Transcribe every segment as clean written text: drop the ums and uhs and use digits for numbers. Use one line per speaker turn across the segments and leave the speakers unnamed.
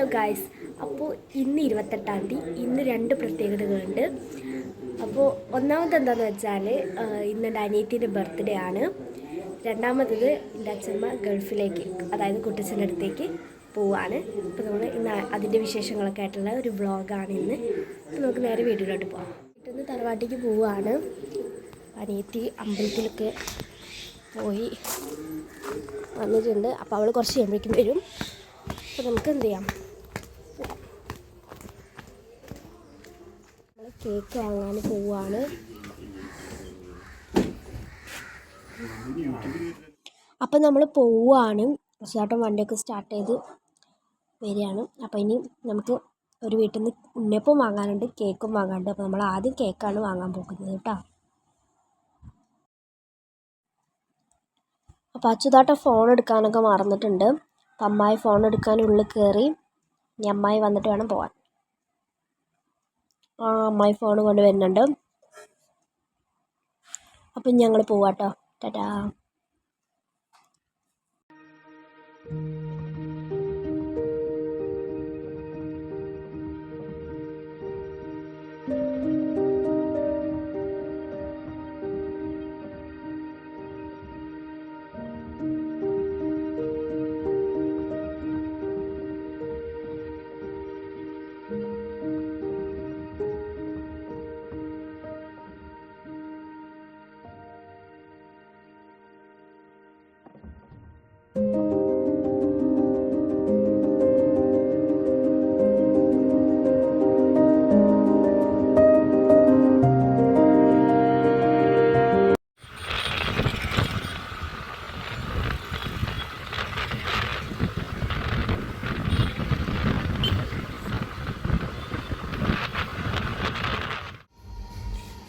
Hello guys, അപ്പോൾ ഇന്ന് 28-ാം തീയതി. ഇന്ന് 2 പ്രത്യേകതകളുണ്ട്. അപ്പോൾ ഒന്നാമത് എന്താണെന്ന് വെച്ചാൽ ഇന്ന് എൻ്റെ അനിയത്തിൻ്റെ ബർത്ത്ഡേ ആണ്. രണ്ടാമത്തത് എൻ്റെ അച്ഛമ്മ ഗൾഫിലേക്ക്, അതായത് കുട്ടച്ഛൻ്റെ അടുത്തേക്ക് പോവാണ്. അപ്പോൾ നമ്മൾ ഇന്ന് അതിൻ്റെ വിശേഷങ്ങളൊക്കെ ആയിട്ടുള്ള ഒരു വ്ളോഗാണ് ഇന്ന്. അപ്പോൾ നമുക്ക് നേരെ വീട്ടിലോട്ട് പോകാം. വീട്ടിൽ തറവാട്ടിലേക്ക് പോവുകയാണ്. അനിയത്തി അമ്പലത്തിലൊക്കെ പോയി വന്നിട്ടുണ്ട്. അപ്പോൾ അവൾ കുറച്ച് കഴിയുമ്പോഴേക്കും വരും. അപ്പോൾ നമുക്ക് എന്ത് ചെയ്യാം, നമ്മൾ കേക്ക് വാങ്ങാൻ പോവുകയാണ്. അപ്പം നമ്മൾ പോവുകയാണ്. ചേട്ടൻ വണ്ടിയൊക്കെ സ്റ്റാർട്ട് ചെയ്ത് വരികയാണ്. അപ്പോൾ ഇനി നമുക്ക് ഒരു വീട്ടിൽ നിന്ന് ഉണ്ണിയപ്പം വാങ്ങാനുണ്ട്, കേക്കും വാങ്ങാനുണ്ട്. അപ്പോൾ നമ്മൾ ആദ്യം കേക്കാണ് വാങ്ങാൻ പോകുന്നത് കേട്ടോ. അപ്പോൾ അച്ചുതാട്ട ഫോൺ എടുക്കാനൊക്കെ മറന്നിട്ടുണ്ട്. അപ്പം അമ്മായി ഫോൺ എടുക്കാൻ ഉള്ളിൽ കയറി. ഇനി അമ്മായി വന്നിട്ട് വേണം പോകാൻ. അമ്മായി ഫോൺ കൊണ്ട് വരുന്നുണ്ട്. അപ്പം ഞങ്ങൾ പോവാട്ടോ. ടാറ്റാ.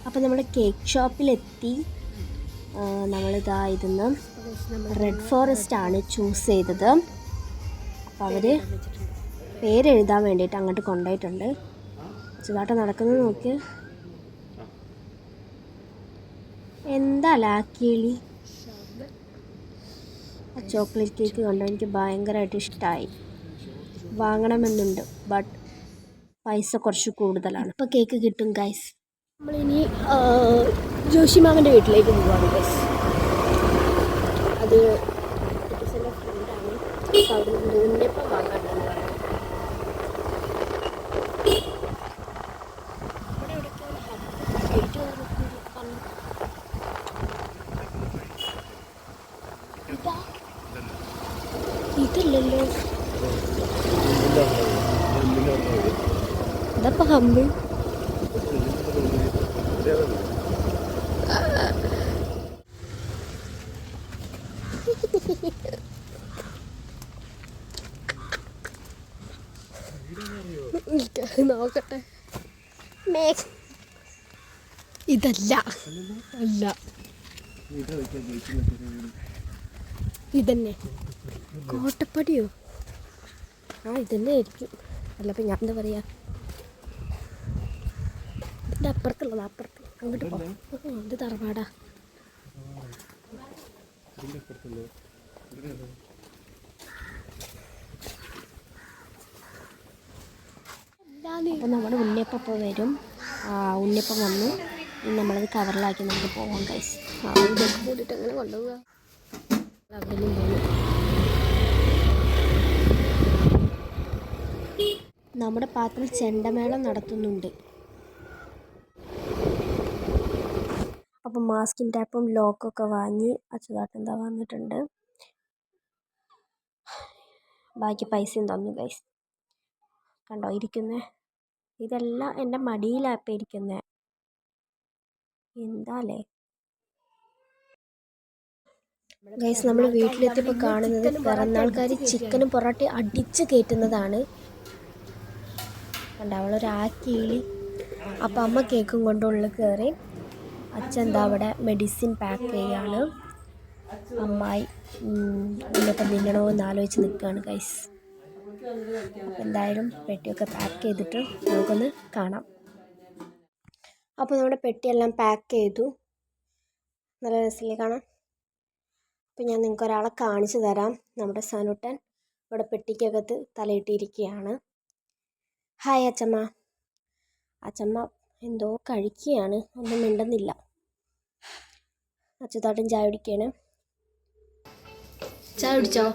അപ്പോൾ നമ്മൾ കേക്ക് ഷോപ്പിലെത്തി. നമ്മളിതാ ഇതിന്ന് റെഡ് ഫോറസ്റ്റ് ആണ് ചൂസ് ചെയ്തത്. അപ്പോൾ അവർ പേരെഴുതാൻ വേണ്ടിയിട്ട് അങ്ങോട്ട് കൊണ്ടുപോയിട്ടുണ്ട്. ചെറുതായിട്ട് നടക്കുന്നത് നോക്കി. എന്താ ലാക്കിളി. ആ ചോക്ലേറ്റ് കേക്ക് കണ്ടോ, എനിക്ക് ഭയങ്കരമായിട്ട് ഇഷ്ടമായി. വാങ്ങണമെന്നുണ്ട്, ബട്ട് പൈസ കുറച്ച് കൂടുതലാണ്. ഇപ്പോൾ കേക്ക് കിട്ടും ഗൈസ്. നമ്മളിനി ജോഷി മാമൻ്റെ വീട്ടിലേക്ക് പോവാണ് ഗൈസ്. അത് കുട്ടീസിൻ്റെ ഫ്രണ്ടാണ്. അപ്പോൾ അവിടെ നിന്ന് ഉണ്ണിയപ്പം വാങ്ങാണ്ടെന്ന് പറയാം. അവിടെ ഇതല്ലല്ലോ, ഇതപ്പം ഹമ്പ്. നോക്കട്ടെ. ഇതല്ല, അല്ല, ഇതന്നെ കോട്ടപ്പടിയോ? ഇതന്നെ ആയിരിക്കും. അല്ല, അപ്പം ഞാൻ എന്താ പറയുക, ഇതിൻ്റെ അപ്പുറത്തുള്ളത്, അപ്പുറത്ത് അങ്ങോട്ട് പോകാം. ഇത് തറവാടാ. അപ്പോൾ നമ്മുടെ ഉണ്ണിയപ്പം വരും. ഉണ്ണിയപ്പം വന്നു. ഇനി നമ്മളത് കവറിലാക്കി നമുക്ക് പോകാം ഗൈസ്. ഇതൊക്കെ കൂടിയിട്ട് എങ്ങനെ കൊണ്ടുപോവുക? അവിടെയും പോകും. നമ്മുടെ പാത്രത്തിൽ ചെണ്ടമേളം നടത്തുന്നുണ്ട്. അപ്പം മാസ്കിൻ ടാപ്പും ലോക്കൊക്കെ വാങ്ങി അച്ചുതാട്ടെന്താ വന്നിട്ടുണ്ട്. ബാക്കി പൈസയും തന്നു ഗൈസ്. കണ്ടോ ഇരിക്കുന്നേ, ഇതെല്ലാം എൻ്റെ മടിയിലാപ്പം ഇരിക്കുന്നേ. എന്താല്ലേ ഗൈസ്, നമ്മൾ വീട്ടിലെത്തിയപ്പോൾ കാണുന്നത് പിറന്നാൾക്കാർ ചിക്കനും പൊറോട്ടയും അടിച്ച് കയറ്റുന്നതാണ്. കണ്ട അവളൊരാക്കിയിളി. അപ്പം അമ്മ കേക്കും കൊണ്ട് ഉള്ളിൽ കയറി. അച്ഛൻ എന്താ അവിടെ മെഡിസിൻ പാക്ക് ചെയ്യാണ്. അമ്മായി ഉണ്ണിയപ്പം തിന്നണോ എന്ന് ആലോചിച്ച് നിൽക്കുകയാണ് ഗൈസ്. അപ്പം എന്തായാലും പെട്ടിയൊക്കെ പാക്ക് ചെയ്തിട്ട് നമുക്കൊന്ന് കാണാം. അപ്പോൾ നമ്മുടെ പെട്ടിയെല്ലാം പാക്ക് ചെയ്തു. നല്ല രസമില്ലേ കാണാൻ? അപ്പോൾ ഞാൻ നിങ്ങൾക്ക് ഒരാളെ കാണിച്ചു തരാം. നമ്മുടെ സനുട്ടൻ ഇവിടെ പെട്ടിക്കകത്ത് തലയിട്ടിരിക്കുകയാണ്. ഹായ് അച്ചമ്മ. അച്ചമ്മ എന്തോ കഴിക്കുകയാണ്, ഒന്നും മിണ്ടുന്നില്ല. അച്ചുതാട്ടൻ ചായ കുടിക്കുകയാണ്. ചായ കുടിച്ചോ?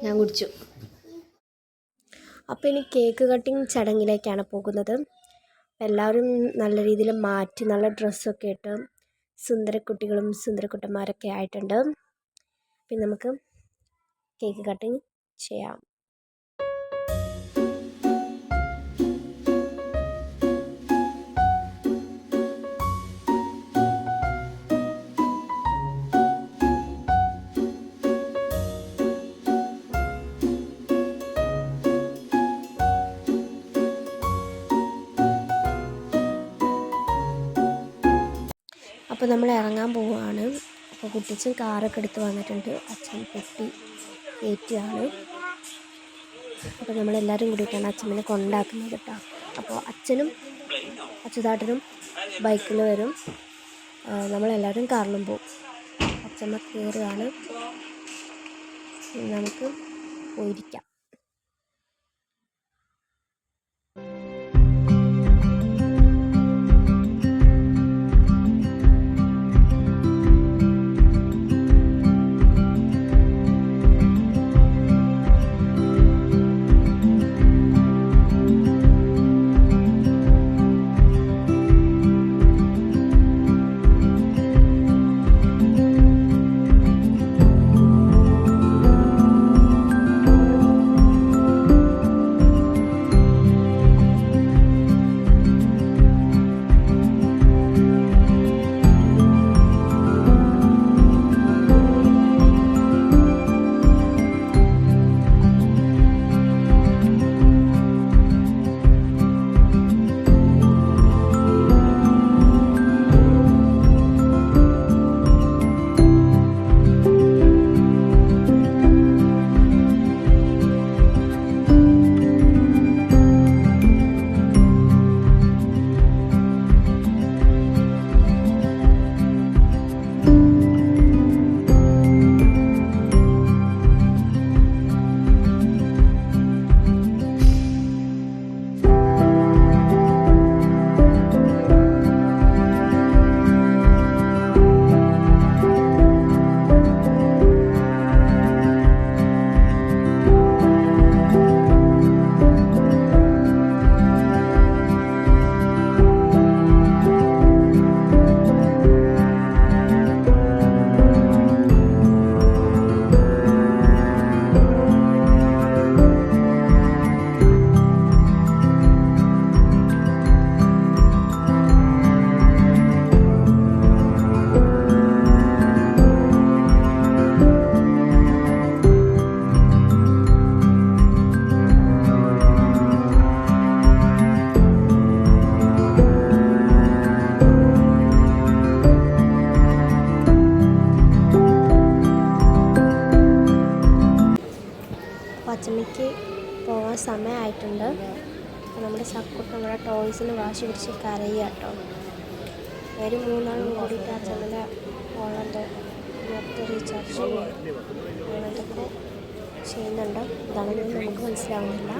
ഞാൻ കുടിച്ചു. അപ്പോൾ ഇനി കേക്ക് കട്ടിങ് ചടങ്ങിലേക്കാണ് പോകുന്നത്. എല്ലാവരും നല്ല രീതിയിൽ മാറ്റി നല്ല ഡ്രസ്സൊക്കെ ഇട്ട് സുന്ദരക്കുട്ടികളും സുന്ദരക്കുട്ടന്മാരൊക്കെ ആയിട്ടുണ്ട്. പിന്നെ നമുക്ക് കേക്ക് കട്ടിങ് ചെയ്യാം. അപ്പോൾ നമ്മൾ ഇറങ്ങാൻ പോവുകയാണ്. അപ്പോൾ കുട്ടിച്ചൻ കാറൊക്കെ എടുത്ത് വന്നിട്ടുണ്ട്. അച്ഛൻ പെട്ടി കയറ്റുകയാണ്. അപ്പോൾ നമ്മളെല്ലാവരും കൂടിയിട്ടാണ് അച്ഛനെ കൊണ്ടാക്കുന്നത് കേട്ടോ. അപ്പോൾ അച്ഛനും അച്ചുതാട്ടനും ബൈക്കിൽ വരും, നമ്മളെല്ലാവരും കാറിലും പോകും. അച്ഛമ്മ കയറുകയാണ്. നമുക്ക് പോയിരിക്കാം. അച്ചമ്മയ്ക്ക് പോകാൻ സമയമായിട്ടുണ്ട്. നമ്മുടെ സക്കുട്ട് നമ്മുടെ ടോയ്സിന് വാശി പിടിച്ച് കരയുക കേട്ടോ. അവർ മൂന്നാളും കൂടിയിട്ട് അച്ചമ്മയുടെ ഓളൻ്റെ നെറ്റ് റീചാർജ് ചെയ്യുക അങ്ങനത്തൊക്കെ ചെയ്യുന്നുണ്ട്. ഇതാണെന്ന് നമുക്ക് മനസ്സിലാവുന്നില്ല.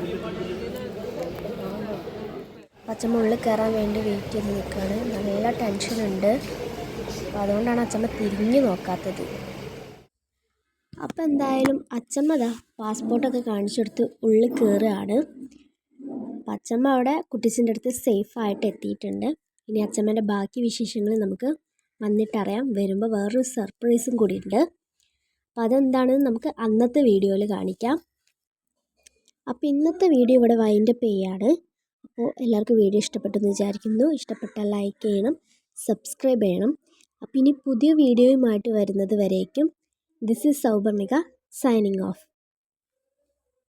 അച്ചമ്മ ഉള്ളിൽ കയറാൻ വേണ്ടി വെയിറ്റ് ചെയ്ത് നിൽക്കുകയാണ്. നല്ല ടെൻഷനുണ്ട്. അപ്പോൾ അതുകൊണ്ടാണ് അച്ചമ്മ തിരിഞ്ഞു നോക്കാത്തത്. അപ്പം എന്തായാലും അച്ചമ്മ പാസ്പോർട്ടൊക്കെ കാണിച്ചെടുത്ത് ഉള്ളിൽ കയറുകയാണ്. അപ്പം അച്ചമ്മ അവിടെ കുട്ടീസിൻ്റെ അടുത്ത് സേഫായിട്ട് എത്തിയിട്ടുണ്ട്. ഇനി അച്ചമ്മേൻ്റെ ബാക്കി വിശേഷങ്ങൾ നമുക്ക് വന്നിട്ടറിയാം. വരുമ്പോൾ വേറൊരു സർപ്രൈസും കൂടി ഉണ്ട്. അപ്പം അതെന്താണെന്ന് നമുക്ക് അന്നത്തെ വീഡിയോയിൽ കാണിക്കാം. അപ്പോൾ ഇന്നത്തെ വീഡിയോ ഇവിടെ വൈൻഡപ്പ് ചെയ്യാണ്. അപ്പോൾ എല്ലാവർക്കും വീഡിയോ ഇഷ്ടപ്പെട്ടെന്ന് വിചാരിക്കുന്നു. ഇഷ്ടപ്പെട്ടാൽ ലൈക്ക് ചെയ്യണം, സബ്സ്ക്രൈബ് ചെയ്യണം. അപ്പോൾ ഇനി പുതിയ വീഡിയോയുമായിട്ട് വരുന്നത് വരേക്കും this is Sauparnika signing off.